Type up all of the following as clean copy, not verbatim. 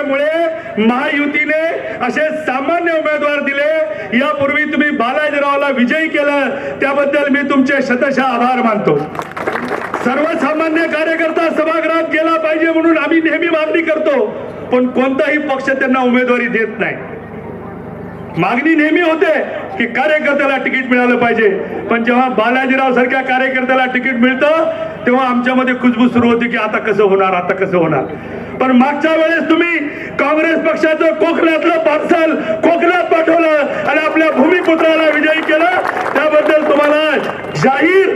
असल्यामुळे महायुतीने असे सामान्य उमेदवार दिले। यापूर्वी तुम्ही बालाजीरावला विजयी केलं, त्याबद्दल मी तुमचे शतशः आभार मानतो। सर्वसामान्य कार्यकर्ता सभागृहात गेला पाहिजे म्हणून आम्ही नेहमी मागणी करतो, पण कोणताही पक्ष त्यांना उमेदवारी देत नाही। मागणी नेहमी होते की कार्यकर्त्याला तिकीट मिळालं पाहिजे, पण जेव्हा बालाजीराव सारख्या कार्यकर्त्याला तिकीट मिळतं तेव्हा आमच्यामध्ये कुजबूज सुरू होती की आता कसं होणार, आता कसं होणार। पण मागच्या वेळेस तुम्ही काँग्रेस पक्षाचं कोकणातलं पार्सल कोकणात पाठवलं आणि आपल्या भूमिपुत्राला विजयी केलं, त्याबद्दल तुम्हाला जाहीर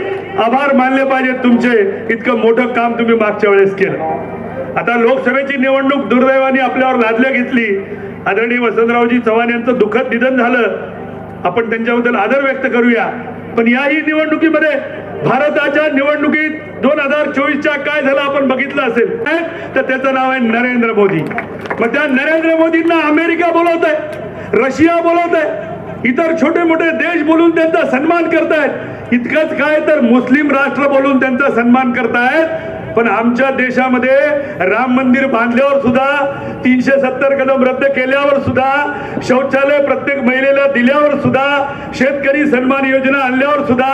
आभार मानले पाहिजे तुमचे। इतकं मोठं काम तुम्ही मागच्या वेळेस केलं। आता लोकसभेची निवडणूक दुर्दैवाने आपल्यावर लादल्या घेतली। आदरणीय वसंतरावजी चव्हाण यांचं दुःखद निधन झालं, आपण त्यांच्याबद्दल आदर व्यक्त करूया। पण याही निवडणुकीमध्ये भारताच्या निवडणुकीत 2024च्या काय झालं आपण बघितलं असेल, तर त्याचं नाव आहे नरेंद्र मोदी। मग त्या नरेंद्र मोदींना अमेरिका बोलवत आहे, रशिया बोलवत आहे, इतर छोटे मोठे देश बोलून त्यांचा सन्मान करतायत। इतकंच काय तर मुस्लिम राष्ट्र बोलून त्यांचा सन्मान करतायत। पण आमच्या देशामध्ये राम मंदिर बांधल्यावर सुद्धा, 370 कलम रद्द केल्यावर सुद्धा, शौचालय प्रत्येक महिलेला दिल्यावर सुद्धा, शेतकरी सन्मान योजना आणल्यावर सुद्धा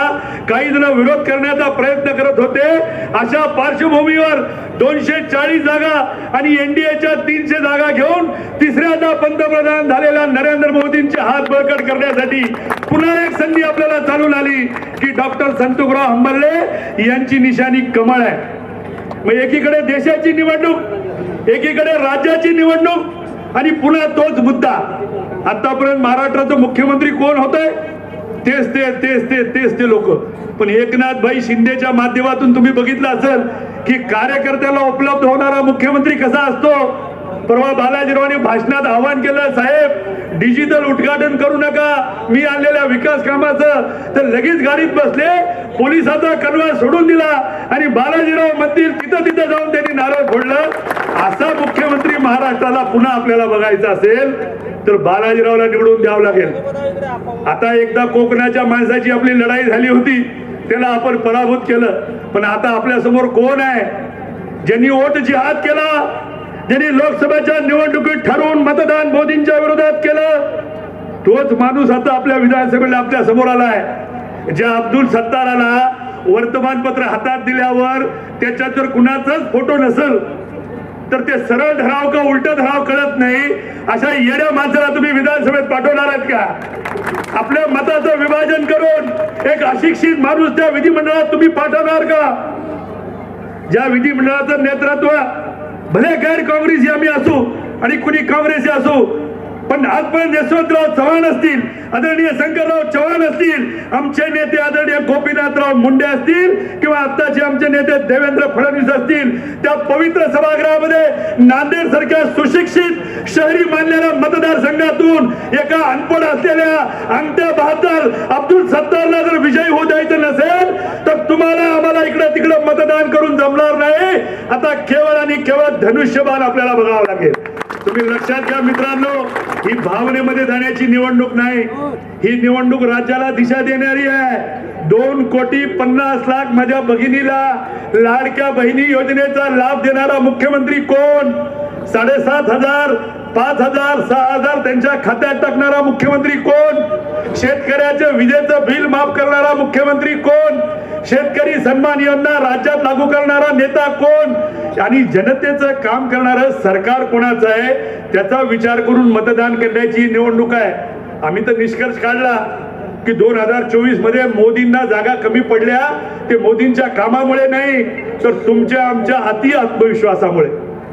काही जण विरोध करण्याचा प्रयत्न करत होते। अशा पार्श्वभूमीवर 240 जागा आणि एनडीएच्या 300 जागा घेऊन तिसऱ्यांदा पंतप्रधान झालेल्या नरेंद्र मोदींचे हात बळकट करण्यासाठी पुन्हा एक संधी आपल्याला चालून आली की डॉक्टर संतोषराव हंबर्डे यांची निशाणी कमळ आहे। मग एकीकडे देशाची निवडणूक, एकीकडे राज्याची निवडणूक आणि पुन्हा तोच मुद्दा। आतापर्यंत महाराष्ट्राचं मुख्यमंत्री कोण होतंय? तेच ते लोक। पण एकनाथ भाई शिंदेच्या माध्यमातून तुम्ही बघितलं असेल की कार्यकर्त्याला उपलब्ध होणारा मुख्यमंत्री कसा असतो। परवा बालाजीरावांनी भाषणात आवाहन केलं, साहेब डिजिटल उद्घाटन करू नका मी आणलेल्या विकास कामाचं, तर लगेच गाडीत बसले, पोलिसाचा कनवा सोडून दिला आणि बालाजीराव म्हणतील तिथं जाऊन त्यांनी नारळ फोडलं। असा मुख्यमंत्री महाराष्ट्राला पुन्हा आपल्याला बघायचा असेल तर बालाजीरावला निवडून द्यावं लागेल। आता एकदा कोकणाच्या माणसाची आपली लढाई झाली होती, त्याला आपण पराभूत केलं, पण आता आपल्या समोर कोण आहे ज्यांनी वोट जिहाद केला, ज्यांनी लोकसभेच्या निवडणुकीत ठरवून मतदान मोदींच्या विरोधात केलं? तोच माणूस आता आपल्या विधानसभेला आपल्या समोर आलाय। ज्या अब्दुल सत्ताराला वर्तमानपत्र हातात दिल्यावर त्याच्यात जर कुणाचाच फोटो नसेल तर ते सरळ धराव का उलट धराव कळत नाही, अशा येड्या माणसाला तुम्ही विधानसभेत पाठवणार आहेत का? आपल्या मताचं विभाजन करून एक अशिक्षित माणूस त्या विधिमंडळात तुम्ही पाठवणार का? ज्या विधिमंडळाचं नेतृत्व भले गैर काँग्रेसी आम्ही असू आणि कुणी काँग्रेसी असू, पण आजपर्यंत यशवंतराव चव्हाण असतील, आदरणीय शंकरराव चव्हाण असतील, आमचे नेते आदरणीय गोपीनाथराव मुंडे असतील किंवा आत्ताचे आमचे नेते देवेंद्र फडणवीस असतील, त्या पवित्र सभागृहामध्ये नांदेड सारख्या सुशिक्षित शहरी मानलेल्या मतदारसंघातून एका अनपढ असलेल्या अंगठ्या बहादर अब्दुल सत्तारला जर विजयी होऊ द्यायचं नसेल तर तुम्हाला आम्हाला इकडे तिकडे मतदान करून जमणार नाही। आता केवळ आणि केवळ धनुष्यबाण आपल्याला बघावं लागेल। तुम्ही लक्षात घ्या मित्रांनो, ही भावनेमध्ये जाण्याची निवडणूक नाही, ही निवडणूक राज्याला दिशा देणारी आहे। 2,50,00,000 माझ्या भगिनीला लाडक्या बहिणी योजनेचा लाभ देणारा मुख्यमंत्री कोण? 7,500, 5,000, 6,000 त्यांच्या खात्यात टाकणारा मुख्यमंत्री कोण? शेतकऱ्याचं विजेचं बिल माफ करणारा मुख्यमंत्री कोण? शेतकरी सन्मान योजना राज्यात लागू करणारा नेता कोण? आणि जनतेचं काम करणारं सरकार कोणाचं आहे त्याचा विचार करून मतदान करण्याची निवडणूक आहे। आम्ही तर निष्कर्ष काढला की 2024 मध्ये मोदींना जागा कमी पडल्या ते मोदींच्या कामामुळे नाही तर तुमच्या आमच्या अति आत्मविश्वासामुळे।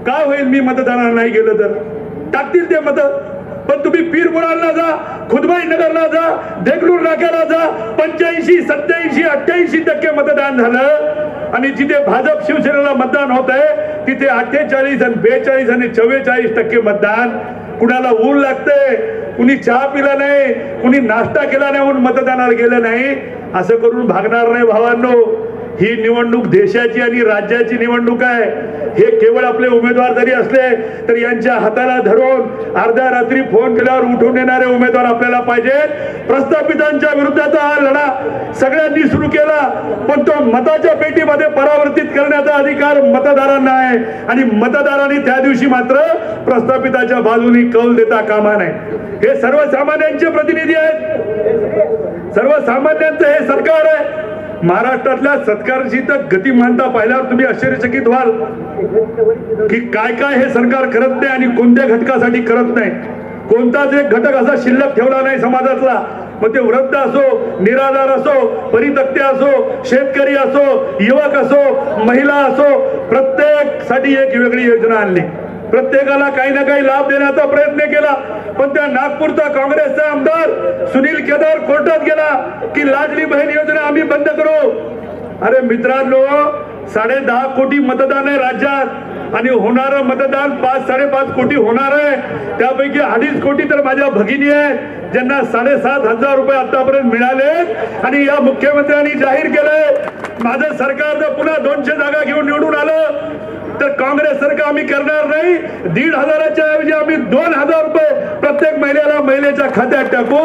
काय होईल मी मतदानाला नाही गेलं तर? टाकतील ते मत, पण तुम्ही पीरपुराला जा, खुदबाई नगरला जा, देगलूर नाक्याला जा, 85, 87, 88% मतदान झालं आणि जिथे भाजप शिवसेनेला मतदान होत आहे तिथे 48 आणि 42 आणि 44% मतदान। कुणाला ऊन लागते, कुणी चहा पिला नाही, कुणी नाश्ता केला नाही म्हणून मतदानाला गेलं नाही, असं करून भागणार नाही भावांनो। ही निवडणूक देशाची आणि राज्याची निवडणूक आहे. हे केवळ आपले उमेदवार जरी असले तरी यांच्या हाताला धरून अर्ध्या रात्री फोन केल्यावर उठून येणारे उमेदवार आपल्याला पाहिजेत. प्रस्थापितांच्या विरुद्धचा हा लढा सगळ्यांनी सुरू केला, पण तो मताच्या पेटीमध्ये परावर्तित करण्याचा अधिकार मतदारांना आहे आणि मतदारांनी त्या दिवशी मात्र प्रस्थापिताच्या बाजूने कौल देता कामा नये. हे सर्वसामान्यांचे प्रतिनिधी आहेत, सर्वसामान्यांचं हे सरकार आहे. महाराष्ट्रातल्या सरकारची तर गतिमानता पाहिल्यावर तुम्ही आश्चर्यचकित व्हाल की काय काय हे सरकार करत नाही आणि कोणत्या घटकासाठी करत नाही. कोणताच एक घटक असा शिल्लक ठेवला नाही समाजातला, मग ते वृद्ध असो, निराधार असो, परित्यक्ते असो, शेतकरी असो, युवक असो, महिला असो, प्रत्येक साठी एक वेगळी योजना आणली. प्रत्येकाला काही ना काही लाभ देण्याचा प्रयत्न केला. पण त्या नागपूरचा काँग्रेसचा आमदार सुनील केदार कोर्टात गेला की लाडली बहीण योजना आम्ही बंद करू. अरे मित्रांनो, 10.5 कोटी मतदान आहे राज्यात आणि होणारं मतदान 5-5.5 कोटी होणार आहे. त्यापैकी 2.5 कोटी तर माझ्या भगिनी आहेत ज्यांना 7,500 रुपये आतापर्यंत मिळाले आणि या मुख्यमंत्र्यांनी जाहीर केलंय माझं सरकार जर पुन्हा 200 जागा घेऊन निवडून आलं तर काँग्रेस सरकार आम्ही करणार नाही. 1,500च्या ऐवजी आम्ही 2,000 रुपये प्रत्येक महिलेला महिलेच्या खात्यात टाकू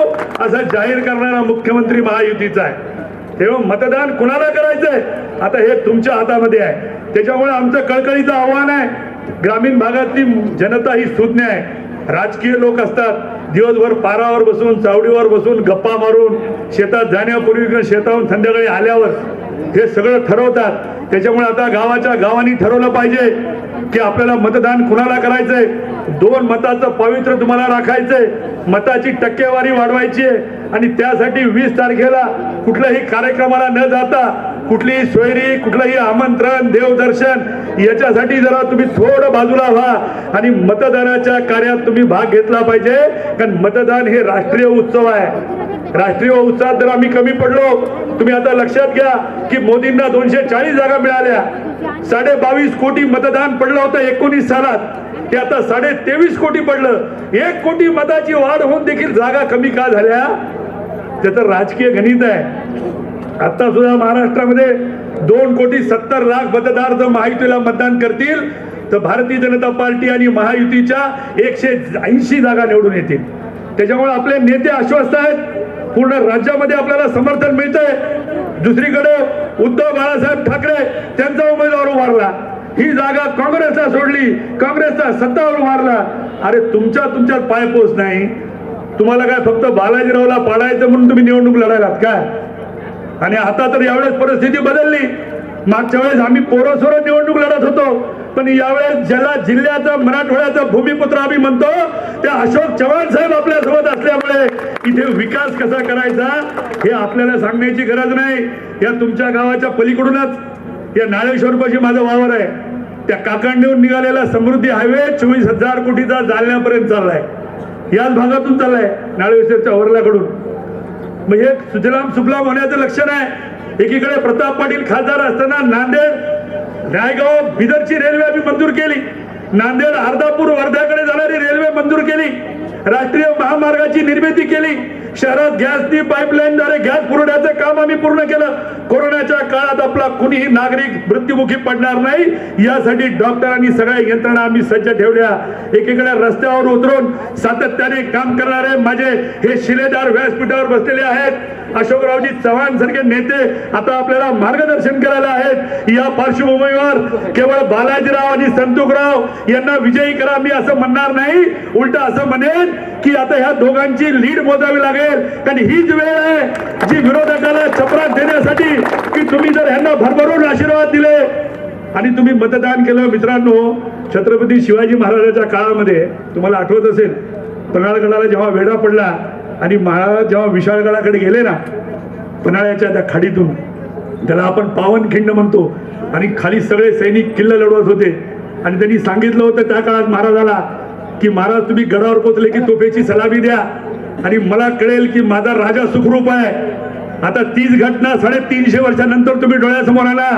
असं जाहीर करणारा मुख्यमंत्री महायुतीचा आहे. तेव्हा मतदान कुणाला करायचंय आता हे तुमच्या हातामध्ये आहे. त्याच्यामुळे आमचं कळकळीचं आव्हान आहे, ग्रामीण भागातली जनता ही सुज्ञ आहे. राजकीय लोक असतात, दिवसभर पारावर बसून चावडीवर बसून गप्पा मारून शेतात जाण्यापूर्वी किंवा शेताहून संध्याकाळी आल्यावर हे सगळं ठरवतात. त्याच्यामुळे आता गावाच्या गावांनी ठरवलं पाहिजे की आपल्याला मतदान कुणाला करायचंय. 2 मताचं पवित्र तुम्हाला राखायचंय, मताची टक्केवारी वाढवायची आहे आणि त्यासाठी 20 तारखेला कुठल्याही कार्यक्रमाला न जाता कुठलीही सोयरी, कुठलंही आमंत्रण, देवदर्शन याच्यासाठी जरा तुम्ही थोडं बाजूला व्हा आणि मतदानाच्या कार्यात तुम्ही भाग घेतला पाहिजे. कारण मतदान हे राष्ट्रीय उत्सव आहे. राष्ट्रीय उत्सवात जर आम्ही कमी पडलो, तुम्ही आता लक्षात घ्या की मोदींना 240 जागा मिळाल्या, 22.5 कोटी मतदान पडलं होतं 19 सालात, ते आता 23.5 कोटी पडलं. 1 कोटी मताची वाढ होऊन देखील जागा कमी का झाल्या, त्याचं राजकीय गणित आहे. आता सुद्धा महाराष्ट्रामध्ये 2,70,00,000 मतदार जर महायुतीला मतदान करतील तर भारतीय जनता पार्टी आणि महायुतीच्या 180 जागा निवडून येतील. त्याच्यामुळे आपले नेते आश्वस्त आहेत, पूर्ण राज्यामध्ये आपल्याला समर्थन मिळतंय. दुसरीकडे उद्धव बाळासाहेब ठाकरे त्यांचा उमेदवार उभारला, ही जागा काँग्रेसला सोडली, काँग्रेसचा सत्तावर उभारला. अरे तुमच्यात पायपोस नाही. तुम्हाला काय फक्त बालाजीरावला पाडायचं म्हणून तुम्ही निवडणूक लढायलात काय? आणि आता तर यावेळेस परिस्थिती बदलली. मागच्या वेळेस आम्ही पोरसोर निवडणूक लढत होतो, पण यावेळेस ज्याला जिल्ह्याचा मराठवाड्याचा भूमिपुत्र आम्ही म्हणतो त्या अशोक चव्हाण साहेब आपल्या सोबत असल्यामुळे इथे विकास कसा करायचा हे आपल्याला सांगण्याची गरज नाही. या तुमच्या गावाच्या पलीकडूनच या नाळेश्वरपाशी माझं वावर आहे, त्या काकांडीहून निघालेला समृद्धी हायवे 24,000 कोटीचा जालन्यापर्यंत चाललाय. याच भागातून चाललाय नाळेश्वरच्या वरल्याकडून. मग हे सुजलाम सुफलाम होण्याचं लक्षण आहे. एकीकडे प्रताप पाटील खासदार असताना नांदेड नायगाव बिदरची रेल्वे आम्ही मंजूर केली, नांदेड अर्धापूर वर्ध्याकडे जाणारी रेल्वे मंजूर केली, राष्ट्रीय महामार्गाची निर्मिती केली, शहरात गॅसनी पाईपलाईनद्वारे गॅस पुरवठ्याचं काम आम्ही पूर्ण केलं. कोरोनाच्या काळात आपला कुणीही नागरिक मृत्युमुखी पडणार नाही यासाठी डॉक्टरांनी सगळ्या यंत्रणा आम्ही सज्ज ठेवल्या. एकीकडे रस्त्यावर उतरून सातत्याने काम करणारे माझे हे शिलेदार व्यासपीठावर बसलेले आहेत अशोकरावजी चव्हाण सारखे नेते आता आपल्याला मार्गदर्शन करायला आहेत. या पार्श्वभूमीवर केवळ बालाजीराव आणि संतोषराव यांना विजयी करा मी असं म्हणणार नाही, उलट असं म्हणेन की आता ह्या दोघांची लीड मोजावी लागेल. कारण हीच वेळ आहे जी विरोधकाला चपराक देण्यासाठी की तुम्ही जर ह्यांना भरभरून आशीर्वाद दिले आणि तुम्ही मतदान केलं. मित्रांनो, छत्रपती शिवाजी महाराजांच्या काळामध्ये तुम्हाला आठवत असेल पन्हाळगडाला जेव्हा वेढा पडला आणि महाराज जेव्हा विशाळगडाकडे गेले ना, पन्हाळ्याच्या त्या खाडीतून त्याला आपण पावनखिंड म्हणतो, आणि खाली सगळे सैनिक किल्ला लढवत होते आणि त्यांनी सांगितलं होतं त्या काळात महाराजाला की महाराज तुम्ही गडावर पोचले की तोफेची सलामी द्या आणि मला कळेल की माझा राजा सुखरूप आहे. आता तीच घटना 350 वर्षानंतर तुम्ही डोळ्यासमोर आला.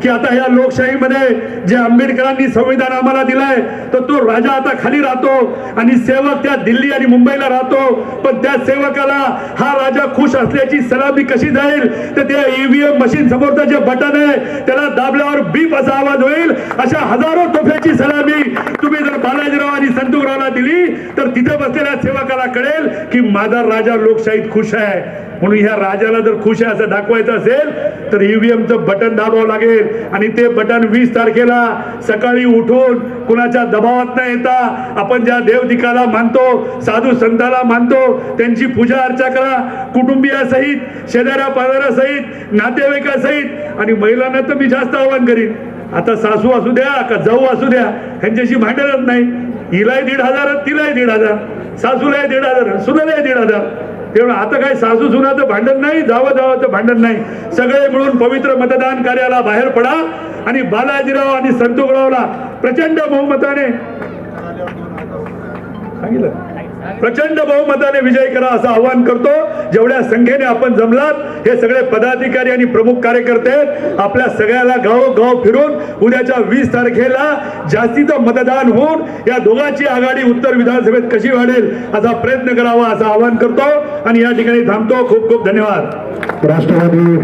की आता या लोकशाहीमध्ये जे आंबेडकरांनी संविधान आम्हाला दिलंय तर तो राजा आता खाली राहतो आणि सेवक त्या दिल्ली आणि मुंबईला राहतो, पण त्या सेवकाला हा राजा खुश असल्याची सलामी कशी जाईल? तर त्या ईव्हीएम मशीन समोरचं जे बटन आहे त्याला दाबल्यावर बीप असा आवाज होईल. अशा हजारो तोफ्याची सलामी तुम्ही जर बालाजीराव आणि संतोषरावला दिली तर तिथे बसलेल्या सेवकाला कळेल की माझा राजा लोकशाहीत खुश आहे. म्हणून ह्या राजाला जर खुश आहे असं दाखवायचं असेल तर ईव्हीएमचं बटन दाबावं लागेल आणि ते बटन 20 तारखेला सकाळी उठून कुणाच्या दबावात न येता आपण ज्या देवदिकाला मानतो, साधू संताला मानतो, त्यांची पूजा अर्चा करा. कुटुंबियासहित, शेजाऱ्या पाजाऱ्यासहित, नातेवाईकासहित. आणि महिलांना तर मी जास्त आवाहन करीन, आता सासू असू द्या का जाऊ असू द्या ह्यांच्याशी भांडणच नाही. हिलाही 1,500 तिलाही 1,500, सासूलाही 1,500 सुनालाही 1,500. तेवढं आता काय सासू सुनाचं भांडण नाही, जावाचं भांडण नाही. सगळे मिळून पवित्र मतदान कार्याला बाहेर पडा आणि बालाजीराव आणि संतोषरावला प्रचंड बहुमताने प्रचंड बहुमताने विजय करा असं आवाहन करतो. जेवढ्या संख्येने आपण जमलात हे सगळे पदाधिकारी आणि प्रमुख कार्यकर्ते आपल्या सगळ्याला गाव फिरून उद्याच्या 20 तारखेला जास्तीचं मतदान होऊन या दोघांची आघाडी उत्तर विधानसभेत कशी वाढेल असा प्रयत्न करावा असं आवाहन करतो आणि या ठिकाणी थांबतो. खूप खूप धन्यवाद. राष्ट्रवादी